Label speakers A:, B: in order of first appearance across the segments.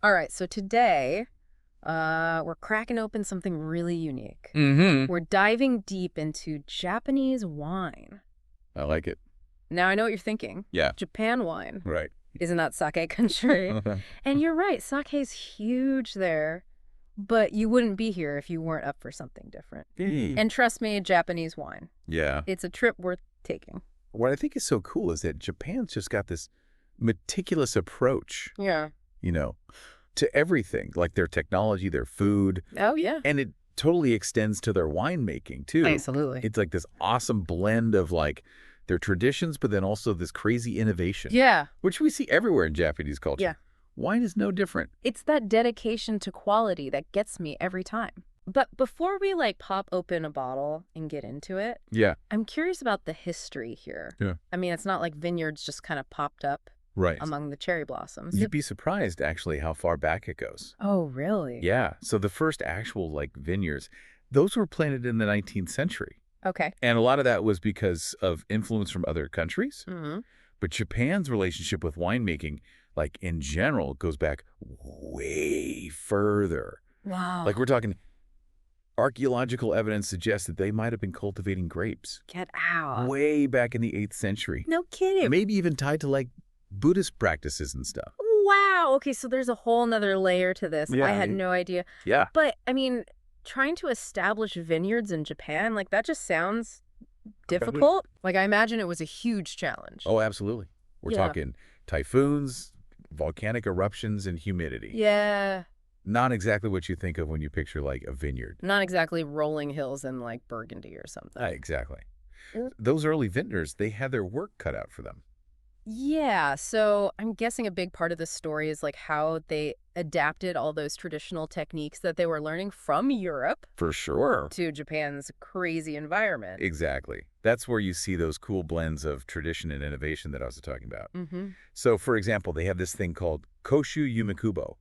A: All right, so today we're cracking open something really unique.
B: Mm-hmm.
A: We're diving deep into Japanese wine.
B: I like it.
A: Now, I know what you're thinking.
B: Yeah.
A: Japan wine.
B: Right.
A: Isn't that sake country? And you're right, sake's huge there, but you wouldn't be here if you weren't up for something different. And trust me, Japanese wine.
B: Yeah.
A: It's a trip worth taking.
B: What I think is so cool is that Japan's just got this meticulous approach,
A: Yeah.
B: you know, to everything, like their technology, their food,
A: Oh, yeah.
B: and it totally extends to their winemaking too.
A: Absolutely.
B: It's like this awesome blend of like their traditions, but then also this crazy innovation.
A: Yeah.
B: Which we see everywhere in Japanese culture.
A: Yeah.
B: Wine is no different.
A: It's that dedication to quality that gets me every time. But before we pop open a bottle and get into it,
B: Yeah.
A: I'm curious about the history here.
B: Yeah.
A: I mean, it's not like vineyards just kind of popped up
B: Right.
A: among the cherry blossoms.
B: You'd be surprised actually how far back it goes.
A: Oh, really?
B: Yeah. So the first actual vineyards, those were planted in the 19th century.
A: Okay.
B: And a lot of that was because of influence from other countries.
A: Mm-hmm.
B: But Japan's relationship with winemaking, in general, goes back way further.
A: Wow.
B: We're talking archaeological evidence suggests that they might have been cultivating grapes
A: Get out.
B: way back in the 8th century.
A: No kidding.
B: Maybe even tied to Buddhist practices and stuff.
A: Wow. Okay, so there's a whole nother layer to this.
B: Yeah,
A: I had no idea.
B: Yeah.
A: But, I mean, trying to establish vineyards in Japan, that just sounds difficult. I imagine it was a huge challenge.
B: Oh, absolutely. We're
A: Yeah.
B: talking typhoons, volcanic eruptions, and humidity.
A: Yeah.
B: Not exactly what you think of when you picture a vineyard.
A: Not exactly rolling hills in Burgundy or something.
B: Exactly.
A: Mm.
B: Those early vintners, they had their work cut out for them.
A: Yeah, so I'm guessing a big part of the story is how they adapted all those traditional techniques that they were learning from Europe
B: For sure.
A: to Japan's crazy environment.
B: Exactly. That's where you see those cool blends of tradition and innovation that I was talking about.
A: Mm-hmm.
B: So, for example, they have this thing called Koshu Yumikubo.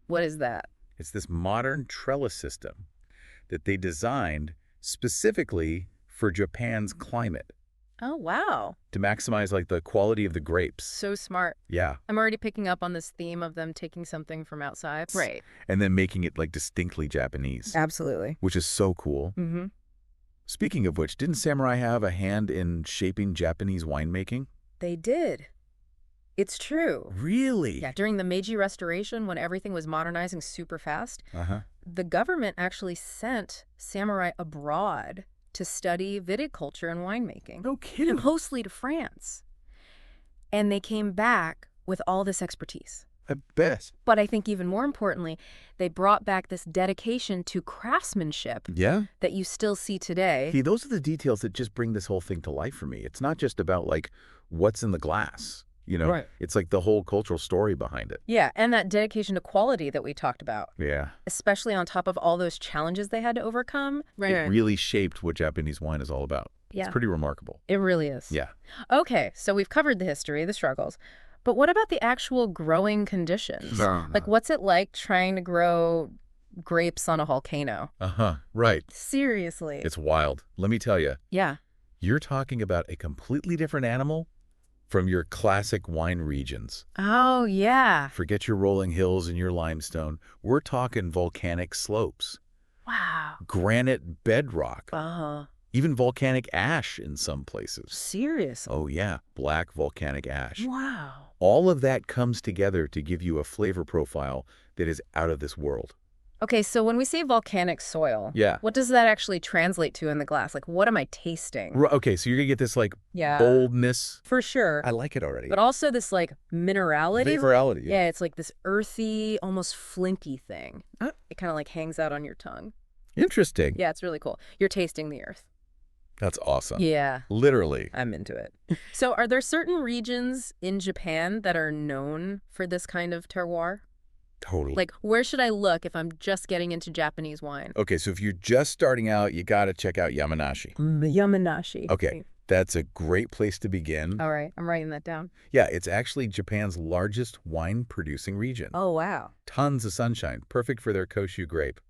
A: What is that?
B: It's this modern trellis system that they designed specifically for Japan's climate
A: Oh, wow.
B: to maximize the quality of the grapes.
A: So smart.
B: Yeah.
A: I'm already picking up on this theme of them taking something from outside. Right.
B: And then making it distinctly Japanese,
A: Absolutely.
B: which is so cool.
A: Mm-hmm.
B: Speaking of which, didn't Samurai have a hand in shaping Japanese winemaking?
A: They did. It's true.
B: Really?
A: Yeah, during the Meiji Restoration, when everything was modernizing super fast,
B: Uh-huh.
A: the government actually sent samurai abroad to study viticulture and winemaking.
B: No kidding.
A: Mostly to France. And they came back with all this expertise.
B: I bet.
A: But I think even more importantly, they brought back this dedication to craftsmanship
B: Yeah?
A: that you still see today.
B: See, those are the details that just bring this whole thing to life for me. It's not just about, what's in the glass.
A: Right.
B: It's the whole cultural story behind it.
A: Yeah, and that dedication to quality that we talked about,
B: Yeah.
A: especially on top of all those challenges they had to overcome.
B: It really shaped what Japanese wine is all about.
A: Yeah.
B: It's pretty remarkable.
A: It really is.
B: Yeah.
A: Okay, so we've covered the history, the struggles, but what about the actual growing conditions? What's it like trying to grow grapes on a volcano?
B: Uh-huh. Right.
A: Seriously.
B: It's wild. Let me tell you,
A: Yeah.
B: you're talking about a completely different animal from your classic wine regions.
A: Oh, yeah.
B: Forget your rolling hills and your limestone. We're talking volcanic slopes,
A: Wow.
B: granite bedrock,
A: Uh-huh.
B: even volcanic ash in some places.
A: Seriously.
B: Oh yeah, black volcanic ash.
A: Wow.
B: All of that comes together to give you a flavor profile that is out of this world.
A: Okay, so when we say volcanic soil,
B: Yeah.
A: what does that actually translate to in the glass? What am I tasting?
B: Okay, so you're going to get this
A: Yeah.
B: boldness.
A: For sure.
B: I like it already.
A: But also this minerality.
B: Vaporality.
A: Yeah, it's this earthy, almost flinty thing.
B: Huh?
A: It kind of hangs out on your tongue.
B: Interesting.
A: Yeah, it's really cool. You're tasting the earth.
B: That's awesome.
A: Yeah.
B: Literally.
A: I'm into it. So are there certain regions in Japan that are known for this kind of terroir?
B: Totally.
A: Where should I look if I'm just getting into Japanese wine?
B: Okay, so if you're just starting out, you got to check out Yamanashi.
A: Yamanashi.
B: Okay, that's a great place to begin.
A: All right, I'm writing that down.
B: Yeah, it's actually Japan's largest wine-producing region.
A: Oh, wow.
B: Tons of sunshine, perfect for their Koshu grape.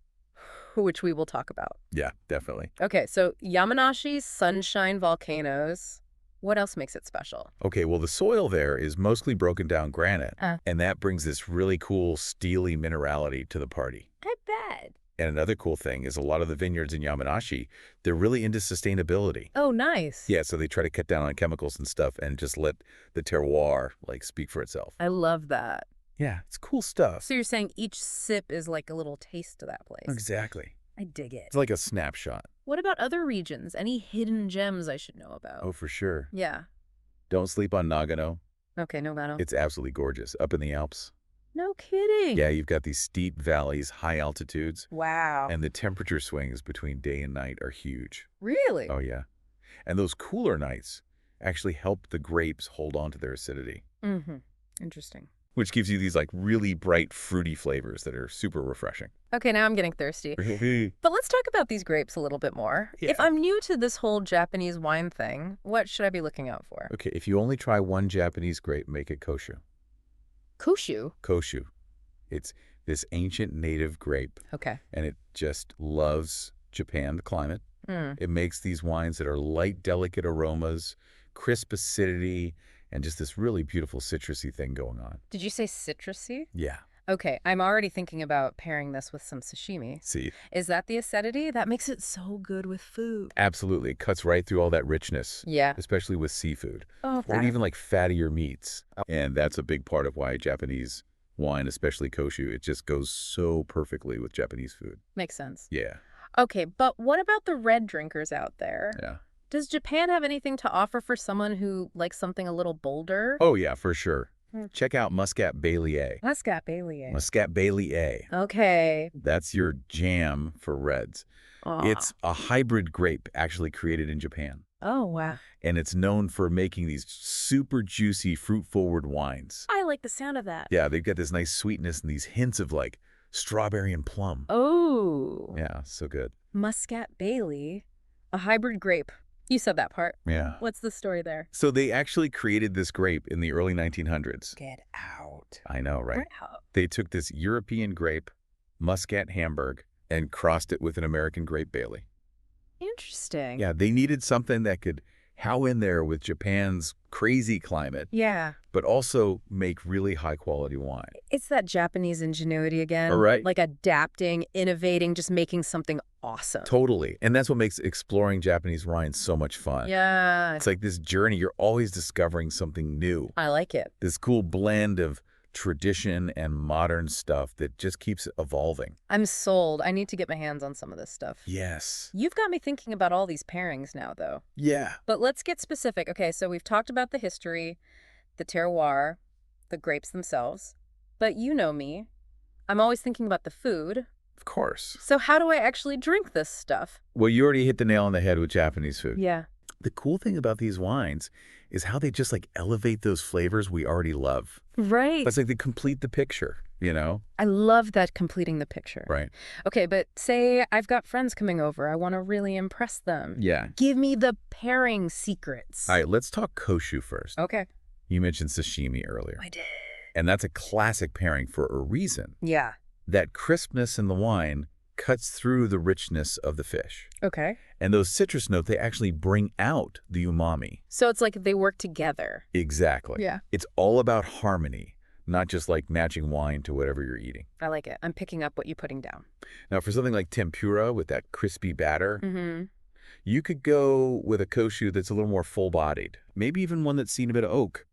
A: Which we will talk about.
B: Yeah, definitely.
A: Okay, so Yamanashi, sunshine volcanoes. What else makes it special?
B: Okay, well, the soil there is mostly broken down granite, and that brings this really cool steely minerality to the party.
A: I bet.
B: And another cool thing is a lot of the vineyards in Yamanashi, they're really into sustainability.
A: Oh, nice.
B: Yeah, so they try to cut down on chemicals and stuff and just let the terroir, like, speak for itself.
A: I love that.
B: Yeah, it's cool stuff.
A: So you're saying each sip is like a little taste of that place.
B: Exactly.
A: I dig it.
B: It's like a snapshot.
A: What about other regions? Any hidden gems I should know about?
B: Oh, for sure.
A: Yeah.
B: Don't sleep on Nagano.
A: Okay, no matter.
B: It's absolutely gorgeous, up in the Alps.
A: No kidding.
B: Yeah, you've got these steep valleys, high altitudes,
A: Wow.
B: and the temperature swings between day and night are huge.
A: Really?
B: Oh, yeah. And those cooler nights actually help the grapes hold on to their acidity,
A: Mm-hmm. Interesting.
B: which gives you these like really bright, fruity flavors that are super refreshing.
A: Okay, now I'm getting thirsty. But let's talk about these grapes a little bit more.
B: Yeah.
A: If I'm new to this whole Japanese wine thing, what should I be looking out for?
B: Okay, if you only try one Japanese grape, make it koshu.
A: Kushu.
B: Koshu. It's this ancient native grape,
A: Okay.
B: and it just loves Japan, the climate.
A: Mm.
B: It makes these wines that are light, delicate aromas, crisp acidity, and just this really beautiful citrusy thing going on.
A: Did you say citrusy?
B: Yeah.
A: Okay, I'm already thinking about pairing this with some sashimi.
B: See,
A: Is that the acidity? That makes it so good with food.
B: absolutely. It cuts right through all that richness,
A: Yeah.
B: especially with seafood,
A: Oh,
B: or even like fattier meats. And that's a big part of why Japanese wine, especially koshu, it just goes so perfectly with Japanese food.
A: makes sense.
B: Yeah,
A: Okay, but what about the red drinkers out there?
B: yeah.
A: Does Japan have anything to offer for someone who likes something a little bolder?
B: Oh, yeah, for sure.
A: Hmm.
B: Check out Muscat Bailey.
A: Muscat Bailey.
B: Muscat Bailey.
A: Okay.
B: That's your jam for reds.
A: Aw.
B: It's a hybrid grape actually created in Japan.
A: Oh, wow.
B: And it's known for making these super juicy, fruit-forward wines.
A: I like the sound of that.
B: Yeah, they've got this nice sweetness and these hints of like strawberry and plum.
A: Oh.
B: Yeah, so good.
A: Muscat Bailey, a hybrid grape. You said that part.
B: Yeah.
A: What's the story there?
B: So they actually created this grape in the early 1900s.
A: Get out.
B: I know, right?
A: Wow.
B: They took this European grape, Muscat Hamburg, and crossed it with an American grape Bailey.
A: Interesting.
B: Yeah, they needed something that could how in there with Japan's crazy climate,
A: Yeah.
B: but also make really high-quality wine.
A: It's that Japanese ingenuity again.
B: All right.
A: Like adapting, innovating, just making something awesome.
B: Totally. And that's what makes exploring Japanese wine so much fun.
A: Yeah.
B: It's like this journey. You're always discovering something new.
A: I like it.
B: This cool blend of tradition and modern stuff that just keeps evolving.
A: I'm sold. I need to get my hands on some of this stuff.
B: Yes.
A: You've got me thinking about all these pairings now, though.
B: Yeah.
A: But let's get specific. Okay, so we've talked about the history, the terroir, the grapes themselves. But you know me. I'm always thinking about the food.
B: Of course.
A: So how do I actually drink this stuff?
B: Well, you already hit the nail on the head with Japanese food.
A: Yeah.
B: The cool thing about these wines is how they just like elevate those flavors we already love.
A: Right.
B: It's like they complete the picture, you know?
A: I love that completing the picture.
B: Right.
A: Okay, but say I've got friends coming over. I want to really impress them.
B: Yeah.
A: Give me the pairing secrets.
B: All right, let's talk koshu first.
A: Okay.
B: You mentioned sashimi earlier.
A: I did.
B: And that's a classic pairing for a reason.
A: Yeah.
B: That crispness in the wine cuts through the richness of the fish.
A: Okay.
B: And those citrus notes, they actually bring out the umami.
A: So it's like they work together.
B: Exactly.
A: Yeah.
B: It's all about harmony, not just like matching wine to whatever you're eating.
A: I like it. I'm picking up what you're putting down.
B: Now, for something like tempura with that crispy batter,
A: Mm-hmm.
B: you could go with a koshu that's a little more full-bodied, maybe even one that's seen a bit of oak.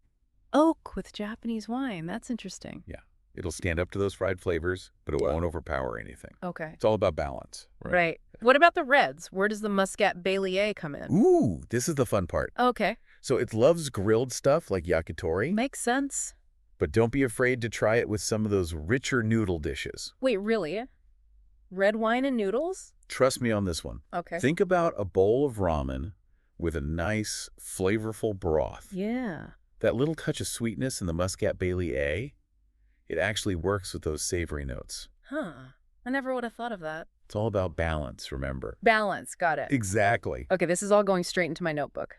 A: Oak with Japanese wine. That's interesting.
B: Yeah. It'll stand up to those fried flavors, but it won't overpower anything.
A: Okay.
B: It's all about balance.
A: Right. What about the reds? Where does the Muscat Bailey come in?
B: Ooh, this is the fun part.
A: Okay.
B: So it loves grilled stuff like yakitori,
A: Makes sense.
B: but don't be afraid to try it with some of those richer noodle dishes.
A: Wait, really? Red wine and noodles?
B: Trust me on this one.
A: Okay.
B: Think about a bowl of ramen with a nice, flavorful broth.
A: Yeah.
B: That little touch of sweetness in the Muscat Bailey it actually works with those savory notes.
A: Huh. I never would have thought of that.
B: It's all about balance, remember?
A: Balance. Got it.
B: Exactly.
A: Okay, this is all going straight into my notebook.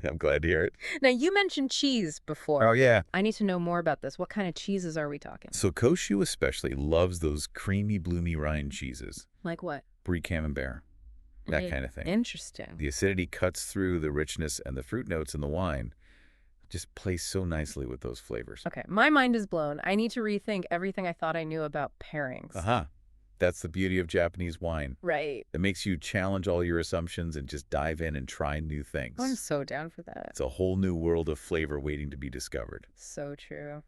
B: I'm glad to hear it.
A: Now, you mentioned cheese before.
B: Oh, yeah.
A: I need to know more about this. What kind of cheeses are we talking?
B: So koshu especially loves those creamy, bloomy rind cheeses.
A: Like what?
B: Brie Camembert. that kind of thing.
A: Interesting.
B: The acidity cuts through the richness, and the fruit notes in the wine just play so nicely with those flavors.
A: Okay, my mind is blown. I need to rethink everything I thought I knew about pairings.
B: That's the beauty of Japanese wine.
A: Right.
B: It makes you challenge all your assumptions and just dive in and try new things.
A: I'm so down for that.
B: It's a whole new world of flavor waiting to be discovered.
A: So true.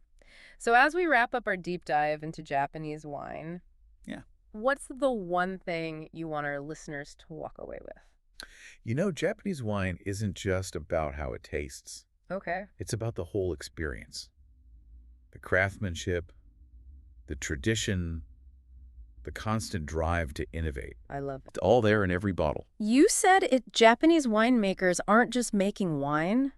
A: So as we wrap up our deep dive into Japanese wine,
B: Yeah.
A: what's the one thing you want our listeners to walk away with?
B: You know, Japanese wine isn't just about how it tastes.
A: Okay.
B: It's about the whole experience. The craftsmanship, the tradition, the constant drive to innovate.
A: I love it.
B: It's all there in every bottle.
A: You said Japanese winemakers aren't just making wine,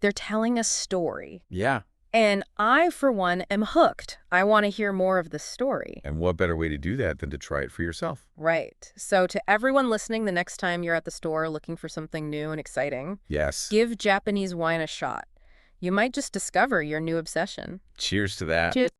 A: they're telling a story.
B: Yeah.
A: And I, for one, am hooked. I want to hear more of the story.
B: And what better way to do that than to try it for yourself?
A: Right. So to everyone listening, the next time you're at the store looking for something new and exciting,
B: Yes.
A: give Japanese wine a shot. You might just discover your new obsession.
B: Cheers to that.
A: Cheers.